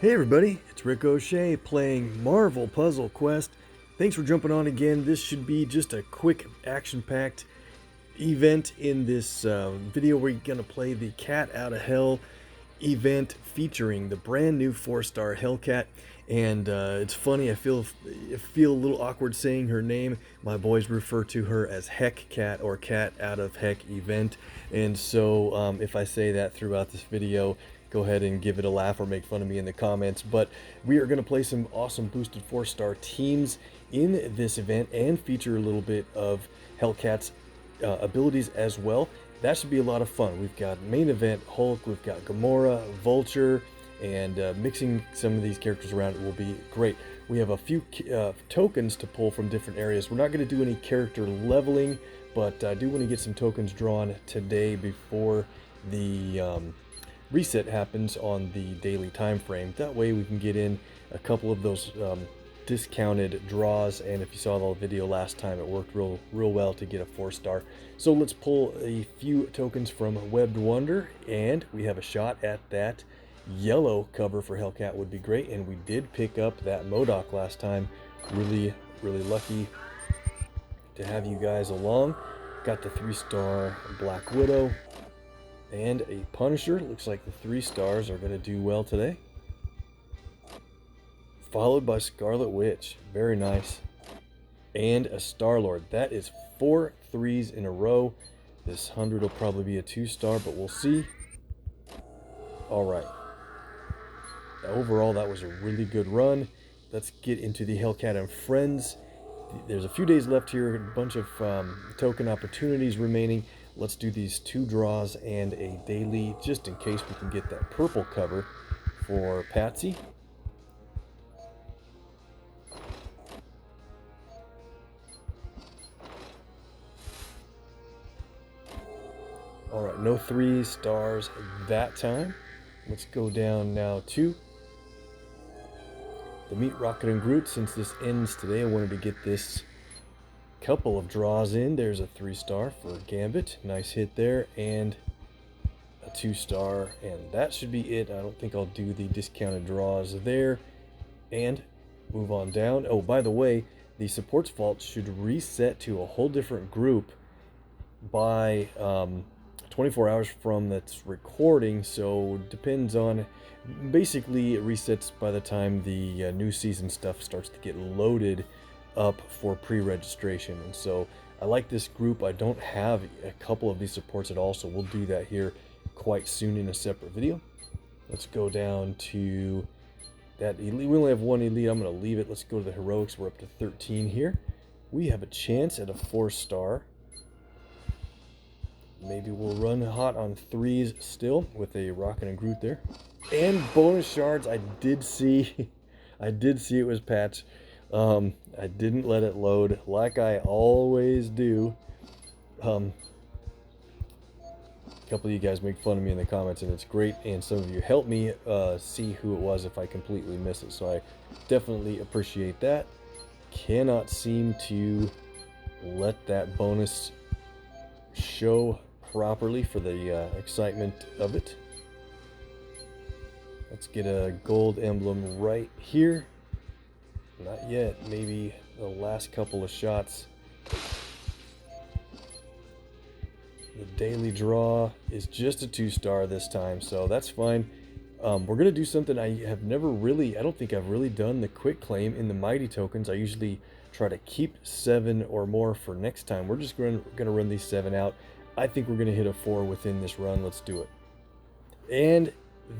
Hey everybody, it's Rick OShay playing Marvel Puzzle Quest. Thanks for jumping on again. This should be just a quick action-packed event in this video. We're going to play the Cat Out of Hell event featuring the brand new 4-star Hellcat. And it's funny, I feel a little awkward saying her name. My boys refer to her as Heck Cat or Cat Out of Heck event. And so if I say that throughout this video, go ahead and give it a laugh or make fun of me in the comments. But we are going to play some awesome boosted 4-star teams in this event and feature a little bit of Hellcat's abilities as well. That should be a lot of fun. We've got main event Hulk, we've got Gamora, Vulture, and mixing some of these characters around will be great. We have a few tokens to pull from different areas. We're not going to do any character leveling, but I do want to get some tokens drawn today before the reset happens on the daily time frame. That way we can get in a couple of those discounted draws, and if you saw the video last time, it worked real well to get a 4-star. So let's pull a few tokens from Webbed Wonder, and we have a shot at that yellow cover for Hellcat. Would be great. And we did pick up that MODOK last time. Really lucky to have you guys along. Got the 3-star Black Widow and a Punisher. Looks like the 3 stars are going to do well today. Followed by Scarlet Witch. Very nice. And a Star-Lord. That is 4 3s in a row. This 100 will probably be a 2-star, but we'll see. Alright. Overall, that was a really good run. Let's get into the Hellcat and Friends. There's a few days left here, a bunch of token opportunities remaining. Let's do these 2 draws and a daily, just in case we can get that purple cover for Patsy. Alright, no 3 stars that time. Let's go down now to the Meet Rocket and Groot. Since this ends today, I wanted to get this couple of draws in. There's a 3-star for Gambit. Nice hit there. And a 2-star. And that should be it. I don't think I'll do the discounted draws there. And move on down. Oh, by the way, the supports vault should reset to a whole different group by 24 hours from that's recording, so depends on, basically it resets by the time the new season stuff starts to get loaded up for pre-registration. And so I like this group. I don't have a couple of these supports at all, so we'll do that here quite soon in a separate video. Let's go down to that elite. We only have 1 elite. I'm going to leave it. Let's go to the heroics. We're up to 13 here. We have a chance at a 4-star. Maybe we'll run hot on 3s still with a Rocket and Groot there. And bonus shards. I did see it was Patch. I didn't let it load like I always do. A couple of you guys make fun of me in the comments, and it's great. And some of you help me see who it was if I completely miss it. So I definitely appreciate that. Cannot seem to let that bonus show properly for the excitement of it. Let's get a gold emblem right here. Not yet. Maybe the last couple of shots. The daily draw is just a 2-star this time, so that's fine. We're going to do something I don't think I've really done, the quick claim in the mighty tokens. I usually try to keep 7 or more for next time. We're just going to run these 7 out. I think we're going to hit a 4 within this run. Let's do it. And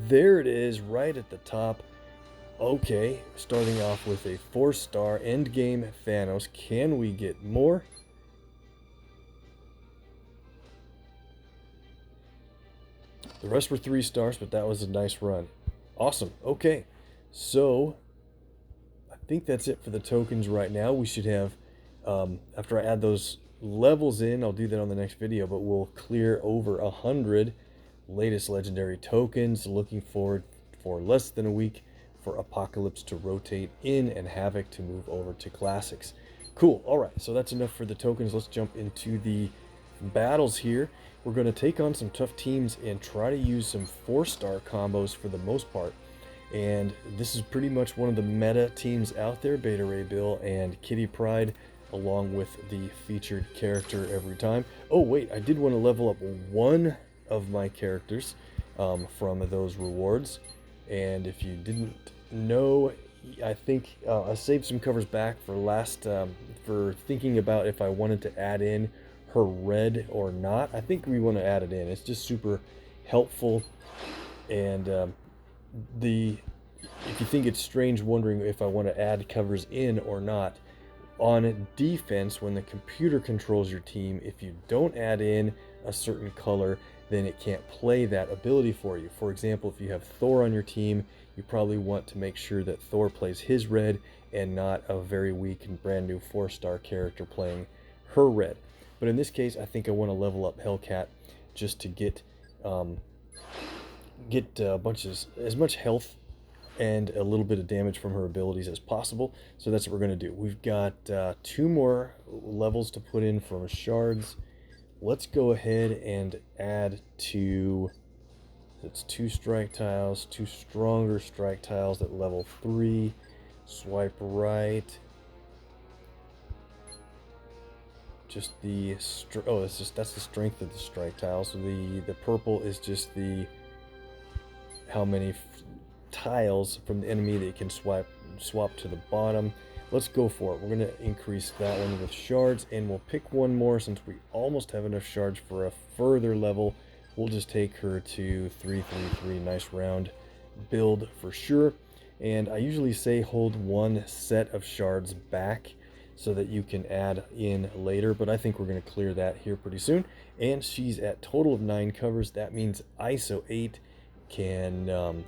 there it is right at the top. Okay, starting off with a 4-star endgame Thanos. Can we get more? The rest were 3 stars, but that was a nice run. Awesome. Okay, so I think that's it for the tokens right now. We should have, after I add those levels in, I'll do that on the next video, but we'll clear over 100 latest legendary tokens. Looking forward for less than a week for Apocalypse to rotate in and Havoc to move over to classics. Cool. All right, so that's enough for the tokens. Let's jump into the battles here. We're going to take on some tough teams and try to use some 4-star combos for the most part. And this is pretty much one of the meta teams out there, Beta Ray Bill and Kitty Pryde, along with the featured character every time. Oh wait, I did want to level up one of my characters from those rewards. And if you didn't know, I think I saved some covers back for last, for thinking about if I wanted to add in her red or not. I think we want to add it in. It's just super helpful. And if you think it's strange wondering if I want to add covers in or not, on defense, when the computer controls your team, if you don't add in a certain color, then it can't play that ability for you. For example, if you have Thor on your team, you probably want to make sure that Thor plays his red and not a very weak and brand new 4-star character playing her red. But in this case, I think I want to level up Hellcat just to get as much health and a little bit of damage from her abilities as possible. So that's what we're going to do. We've got 2 more levels to put in from shards. Let's go ahead and add 2. It's 2 strike tiles, 2 stronger strike tiles at level 3. Swipe right. Just the that's the strength of the strike tile. So the purple is just the how many tiles from the enemy that you can swap to the bottom. Let's go for it. We're going to increase that one with shards, and we'll pick one more since we almost have enough shards for a further level. We'll just take her to 333. Nice round build for sure. And I usually say hold one set of shards back so that you can add in later, but I think we're going to clear that here pretty soon. And she's at total of 9 covers. That means ISO 8 can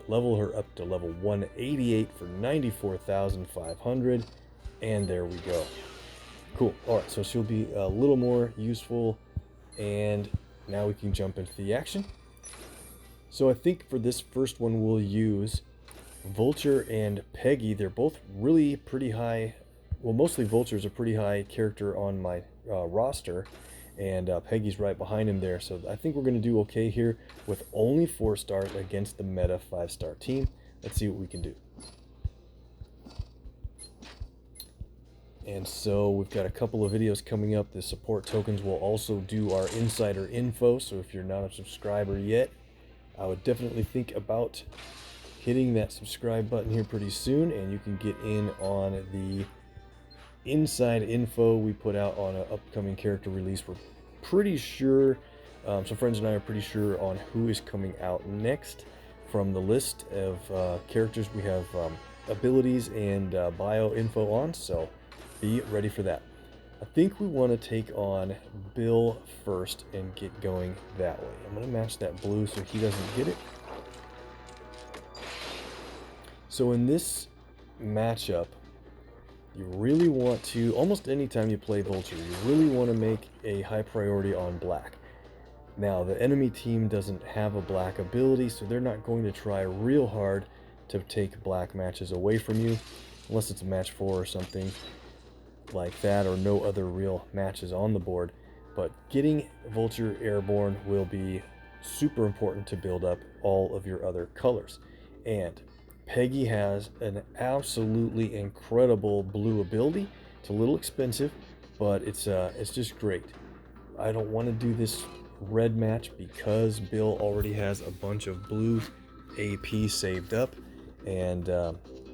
level her up to level 188 for 94,500, and there we go. Cool. All right, so she'll be a little more useful, and now we can jump into the action. So I think for this first one we'll use Vulture and Peggy. They're both really pretty high. Well, mostly Vulture's a pretty high character on my roster, and Peggy's right behind him there. So I think we're going to do okay here with only 4 stars against the meta 5-star team. Let's see what we can do. And so we've got a couple of videos coming up. The support tokens will also do our insider info. So if you're not a subscriber yet, I would definitely think about hitting that subscribe button here pretty soon, and you can get in on the inside info we put out on an upcoming character release. We're pretty sure, some friends and I are pretty sure on who is coming out next from the list of characters we have abilities and bio info on, so be ready for that. I think we want to take on Bill first and get going that way. I'm going to match that blue so he doesn't get it. So in this matchup, you really want to, almost anytime you play Vulture, you really want to make a high priority on black. Now, the enemy team doesn't have a black ability, so they're not going to try real hard to take black matches away from you, unless it's a match 4 or something like that, or no other real matches on the board. But getting Vulture airborne will be super important to build up all of your other colors. And Peggy has an absolutely incredible blue ability. It's a little expensive, but it's just great. I don't want to do this red match because Bill already has a bunch of blue AP saved up, and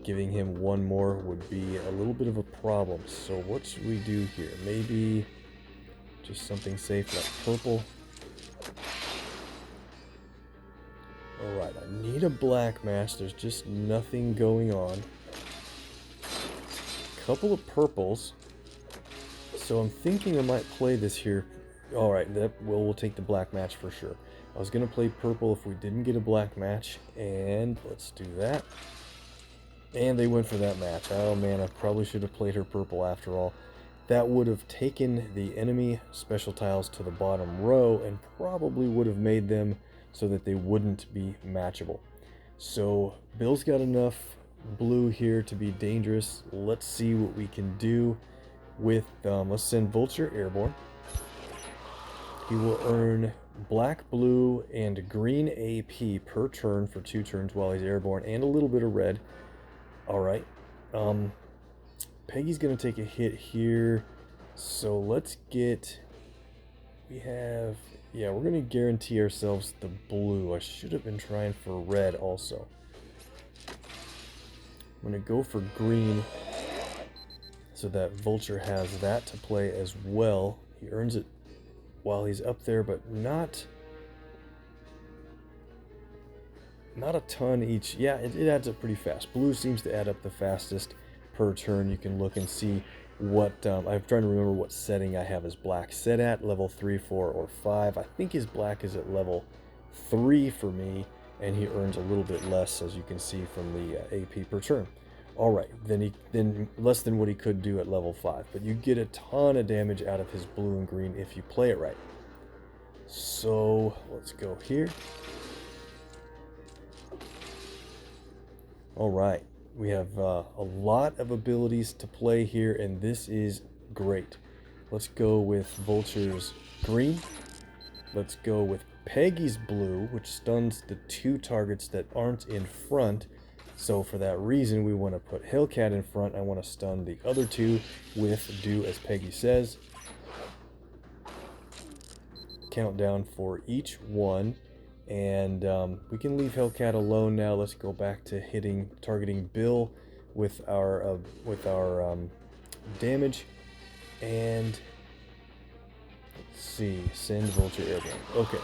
giving him one more would be a little bit of a problem. So what should we do here? Maybe just something safe like purple. Alright, I need a black match. There's just nothing going on. A couple of purples. So I'm thinking I might play this here. Alright, we'll take the black match for sure. I was going to play purple if we didn't get a black match, and let's do that. And they went for that match. Oh man, I probably should have played her purple after all. That would have taken the enemy special tiles to the bottom row and probably would have made them so that they wouldn't be matchable. So Bill's got enough blue here to be dangerous. Let's see what we can do with, let's send Vulture airborne. He will earn black, blue, and green AP per turn for 2 turns while he's airborne, and a little bit of red. Alright. Peggy's going to take a hit here. So let's get... We have... Yeah, we're going to guarantee ourselves the blue. I should have been trying for red also. I'm going to go for green so that Vulture has that to play as well. He earns it while he's up there, but not a ton each. Yeah, it adds up pretty fast. Blue seems to add up the fastest per turn. You can look and see what I'm trying to remember what setting I have his black set at, level 3, 4, or 5. I think his black is at level 3 for me, and he earns a little bit less, as you can see from the AP per turn. All right, then less than what he could do at level 5, but you get a ton of damage out of his blue and green if you play it right. So let's go here. All right, we have a lot of abilities to play here, and this is great. Let's go with Vulture's green. Let's go with Peggy's blue, which stuns the 2 targets that aren't in front. So for that reason, we want to put Hellcat in front. I want to stun the other 2 with do as Peggy says. Countdown for each one. And we can leave Hellcat alone now. Let's go back to targeting Bill with our damage. And let's see, send Vulture airborne. Okay.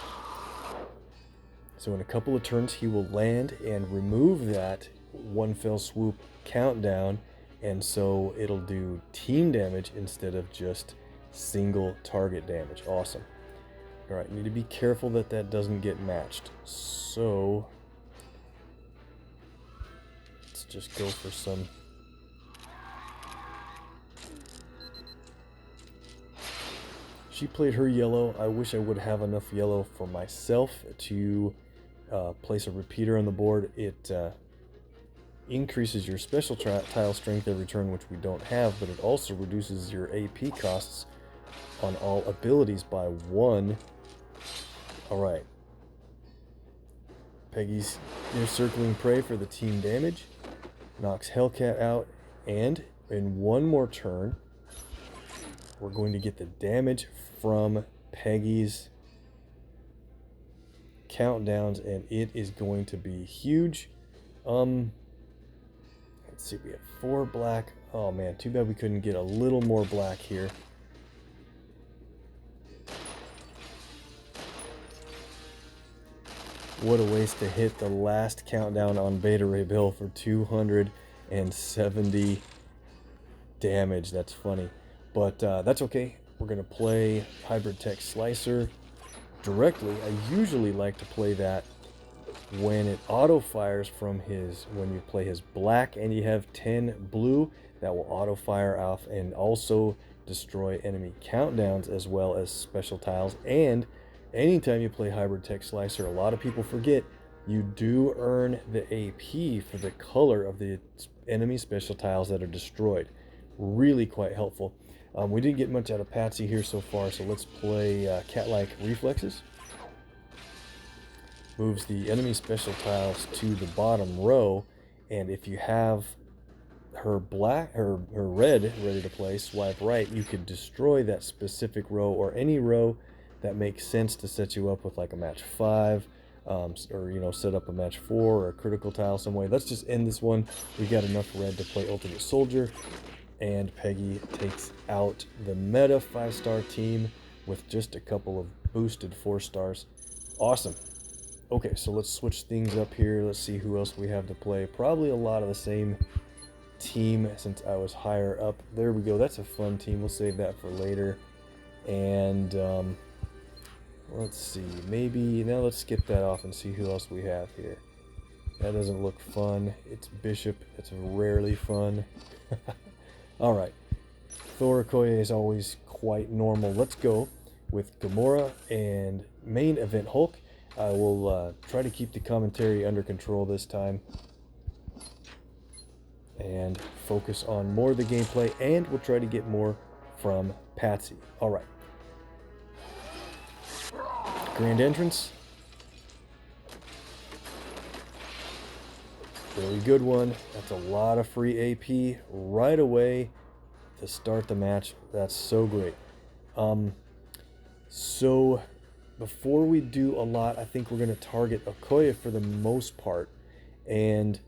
So in a couple of turns, he will land and remove that one fell swoop countdown, and so it'll do team damage instead of just single target damage. Awesome. All right, need to be careful that that doesn't get matched. So let's just go for some. She played her yellow. I wish I would have enough yellow for myself to place a repeater on the board. It increases your special tile strength every turn, which we don't have, but it also reduces your AP costs on all abilities by 1. Alright. Peggy's near circling prey for the team damage. Knocks Hellcat out, and in one more turn, we're going to get the damage from Peggy's countdowns, and it is going to be huge. Let's see, we have 4 black. Oh man, too bad we couldn't get a little more black here. What a waste to hit the last countdown on Beta Ray Bill for 270 damage. That's funny, but that's okay. We're gonna play Hybrid Tech Slicer directly. I usually like to play that when it auto fires from when you play his black and you have 10 blue, that will auto fire off and also destroy enemy countdowns as well as special tiles. And anytime you play Hybrid Tech Slicer, a lot of people forget you do earn the AP for the color of the enemy special tiles that are destroyed. Really quite helpful. We didn't get much out of Patsy here so far, so let's play Cat-like Reflexes. Moves the enemy special tiles to the bottom row, and if you have her red ready to play, swipe right, you could destroy that specific row or any row that makes sense to set you up with like a match 5, or set up a match 4 or a critical tile some way. Let's just end this one. We got enough red to play Ultimate Soldier, and Peggy takes out the meta 5-star team with just a couple of boosted 4 stars. Awesome. Okay, so let's switch things up here. Let's see who else we have to play. Probably a lot of the same team since I was higher up. There we go. That's a fun team. We'll save that for later. And let's see. Maybe now let's skip that off and see who else we have here. That doesn't look fun. It's Bishop. It's rarely fun. All right. Thor Okoye is always quite normal. Let's go with Gamora and main event Hulk. I will try to keep the commentary under control this time and focus on more of the gameplay, and we'll try to get more from Patsy. All right. Grand entrance. Really good one. That's a lot of free AP right away to start the match. That's so great. So before we do a lot, I think we're going to target Okoye for the most part. And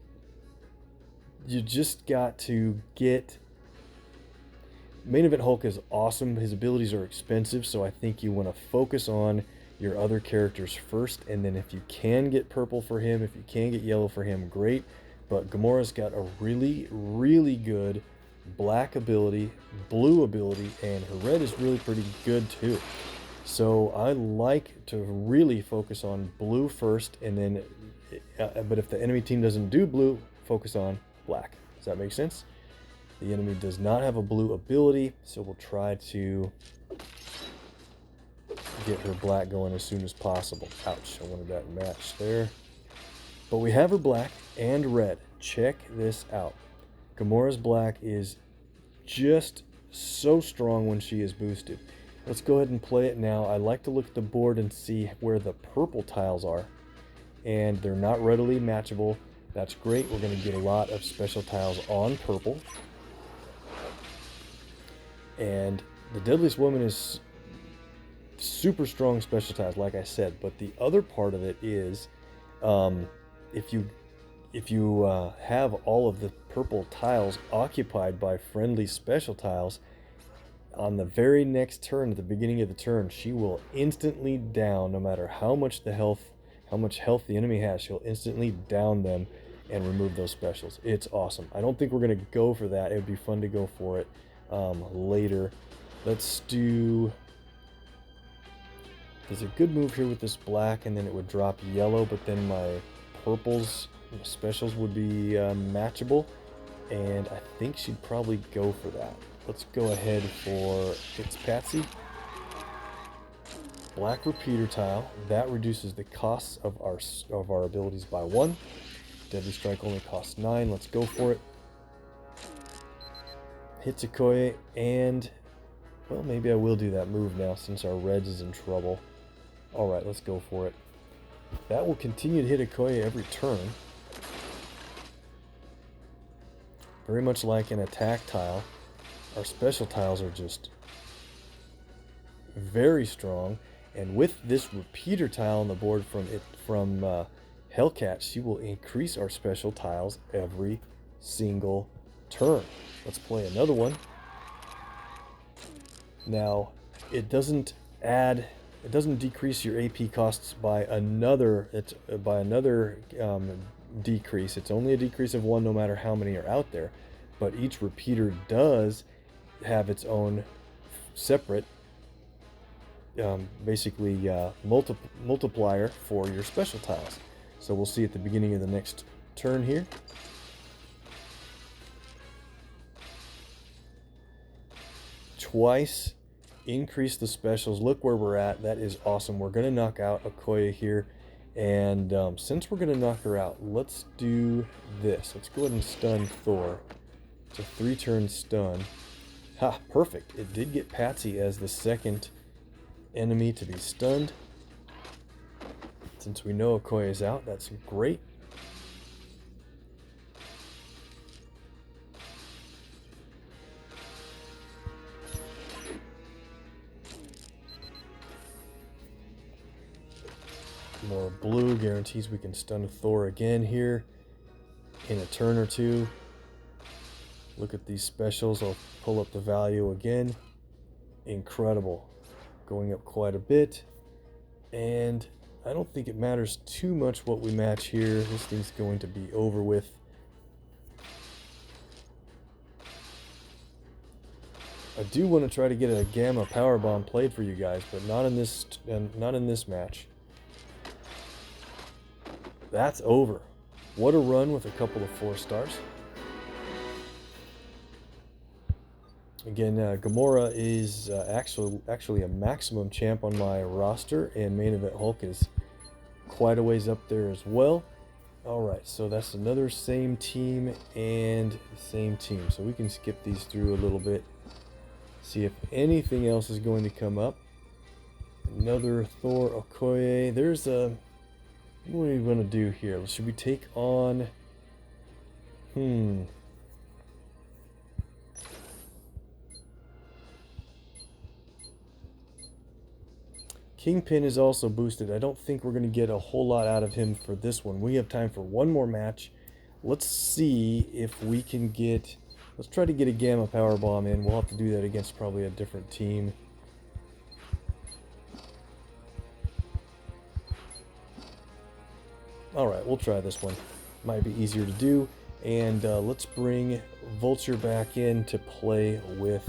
you just got to get... Main Event Hulk is awesome. His abilities are expensive, so I think you want to focus on your other characters first, and then if you can get purple for him, if you can get yellow for him, great. But Gamora's got a really, really good black ability, blue ability, and her red is really pretty good too. So I like to really focus on blue first, and then, but if the enemy team doesn't do blue, focus on black. Does that make sense? The enemy does not have a blue ability, so we'll try to get her black going as soon as possible. Ouch, I wanted that match there. But we have her black and red. Check this out. Gamora's black is just so strong when she is boosted. Let's go ahead and play it now. I like to look at the board and see where the purple tiles are. And they're not readily matchable. That's great. We're going to get a lot of special tiles on purple. And the Deadliest Woman is super strong special tiles, like I said. But the other part of it is, if you have all of the purple tiles occupied by friendly special tiles, on the very next turn, at the beginning of the turn, she will instantly down, no matter how much health the enemy has. She'll instantly down them and remove those specials. It's awesome. I don't think we're going to go for that. It would be fun to go for it later. Let's do... There's a good move here with this black, and then it would drop yellow, but then my purples specials would be matchable, and I think she'd probably go for that. Let's go ahead for it's Patsy. Black repeater tile. That reduces the costs of our abilities by 1. Deadly Strike only costs 9. Let's go for it. Hits Okoye, and well, maybe I will do that move now since our Reds is in trouble. Alright, let's go for it. That will continue to hit Okoye every turn. Very much like an attack tile. Our special tiles are just very strong. And with this repeater tile on the board from Hellcat, she will increase our special tiles every single turn. Let's play another one. Now, it doesn't decrease your AP costs by another decrease. It's only a decrease of 1 no matter how many are out there. But each repeater does have its own separate basically multiplier for your special tiles. So we'll see at the beginning of the next turn here. Twice increase the specials. Look where we're at. That is awesome. We're going to knock out Okoye here. And since we're going to knock her out, let's do this. Let's go ahead and stun Thor. It's a 3-turn stun. Ha, perfect. It did get Patsy as the second enemy to be stunned. Since we know Okoye is out, that's great. More blue guarantees we can stun Thor again here in a turn or two. Look at these specials. I'll pull up the value again. Incredible. Going up quite a bit. And I don't think it matters too much what we match here. This thing's going to be over with. I do want to try to get a Gamma Powerbomb played for you guys, but not in this match. That's over. What a run with a couple of 4 stars. Again, Gamora is actually a maximum champ on my roster, and Main Event Hulk is quite a ways up there as well. Alright, so that's another same team and same team. So we can skip these through a little bit, see if anything else is going to come up. Another Thor Okoye. There's a... What are we going to do here? Should we take on... Kingpin is also boosted. I don't think we're going to get a whole lot out of him for this one. We have time for one more match. Let's see if we can get... Let's try to get a Gamma Power Bomb in. We'll have to do that against probably a different team. Alright, we'll try this one. Might be easier to do. And let's bring Vulture back in to play with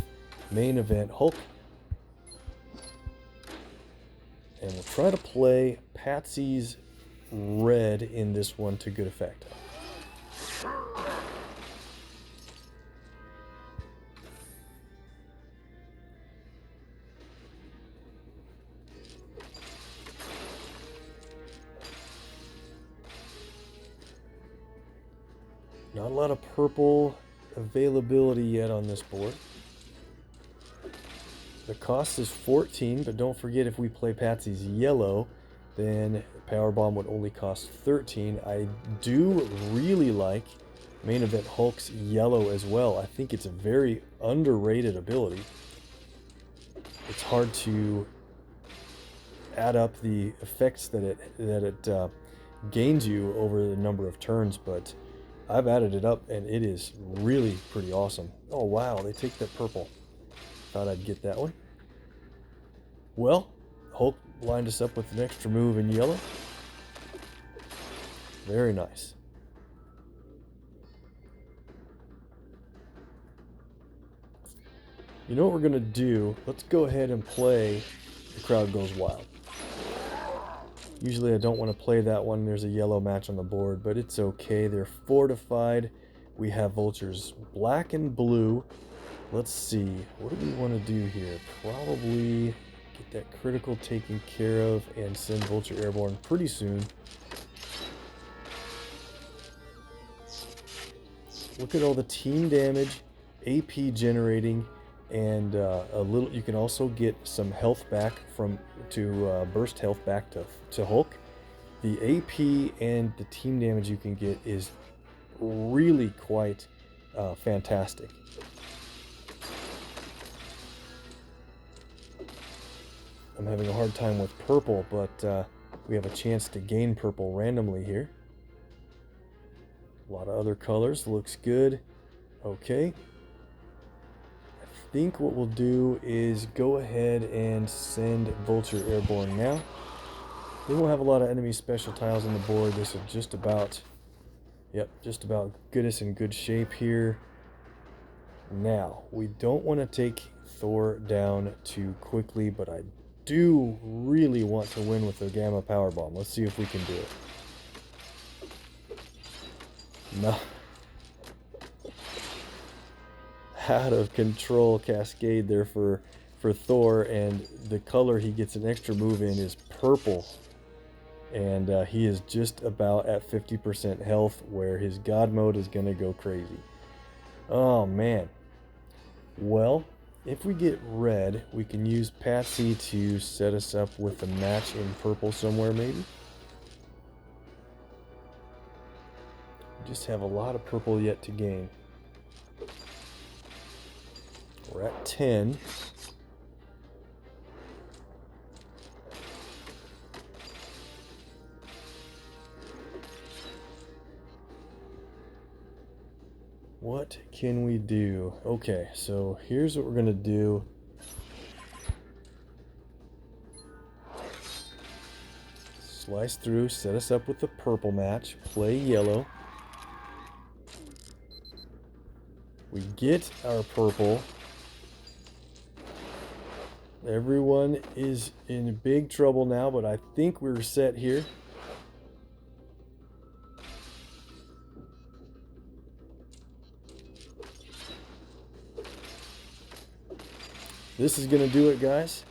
main event Hulk. And we'll try to play Patsy's red in this one to good effect. Not a lot of purple availability yet on this board. The cost is 14, but don't forget if we play Patsy's yellow, then Power Bomb would only cost 13. I do really like main event Hulk's yellow as well. I think it's a very underrated ability. It's hard to add up the effects that it gains you over the number of turns, but I've added it up and it is really pretty awesome. Oh wow, they take that purple. Thought I'd get that one. Well, Hulk lined us up with an extra move in yellow. Very nice. You know what we're going to do? Let's go ahead and play The Crowd Goes Wild. Usually I don't want to play that one. There's a yellow match on the board, but it's okay. They're fortified. We have Vultures black and blue. Let's see. What do we want to do here? Probably get that critical taken care of and send Vulture airborne pretty soon. Look at all the team damage, AP generating, and a little. You can also get some health back to burst health back to Hulk. The AP and the team damage you can get is really quite fantastic. I'm having a hard time with purple, but we have a chance to gain purple randomly here. A lot of other colors, looks good. Okay. I think what we'll do is go ahead and send Vulture airborne now. We won't have a lot of enemy special tiles on the board. This is just about, just about goodness in good shape here. Now, we don't want to take Thor down too quickly, but I do really want to win with the Gamma Power Bomb. Let's see if we can do it. No. Out of control cascade there for Thor, and the color he gets an extra move in is purple. And he is just about at 50% health, where his God mode is going to go crazy. Oh, man. Well, if we get red, we can use Patsy to set us up with a match in purple somewhere, maybe. We just have a lot of purple yet to gain. We're at 10. What can we do? Okay, so here's what we're going to do. Slice through, set us up with the purple match, play yellow. We get our purple. Everyone is in big trouble now, but I think we're set here. This is going to do it, guys.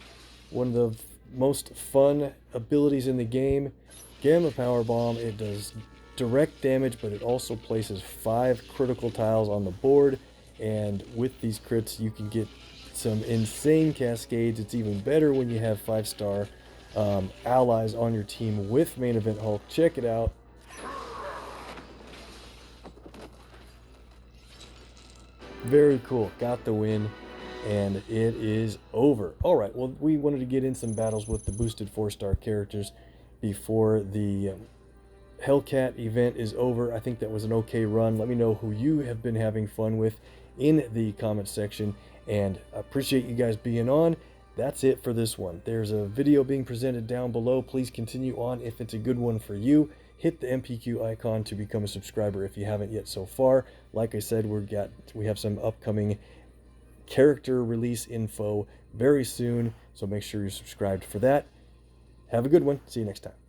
One of the most fun abilities in the game. Gamma Power Bomb. It does direct damage, but it also places 5 critical tiles on the board. And with these crits, you can get some insane cascades. It's even better when you have 5-star allies on your team with main event Hulk. Check it out. Very cool. Got the win, and it is over. All right, well, we wanted to get in some battles with the boosted 4-star characters before the Hellcat event is over. I think that was an okay run. Let me know who you have been having fun with in the comment section, and I appreciate you guys being on. That's it for this one. There's a video being presented down below. Please continue on if it's a good one for you. Hit the MPQ icon to become a subscriber if you haven't yet so far. Like I said, we have some upcoming character release info very soon, so make sure you're subscribed for that. Have a good one. See you next time.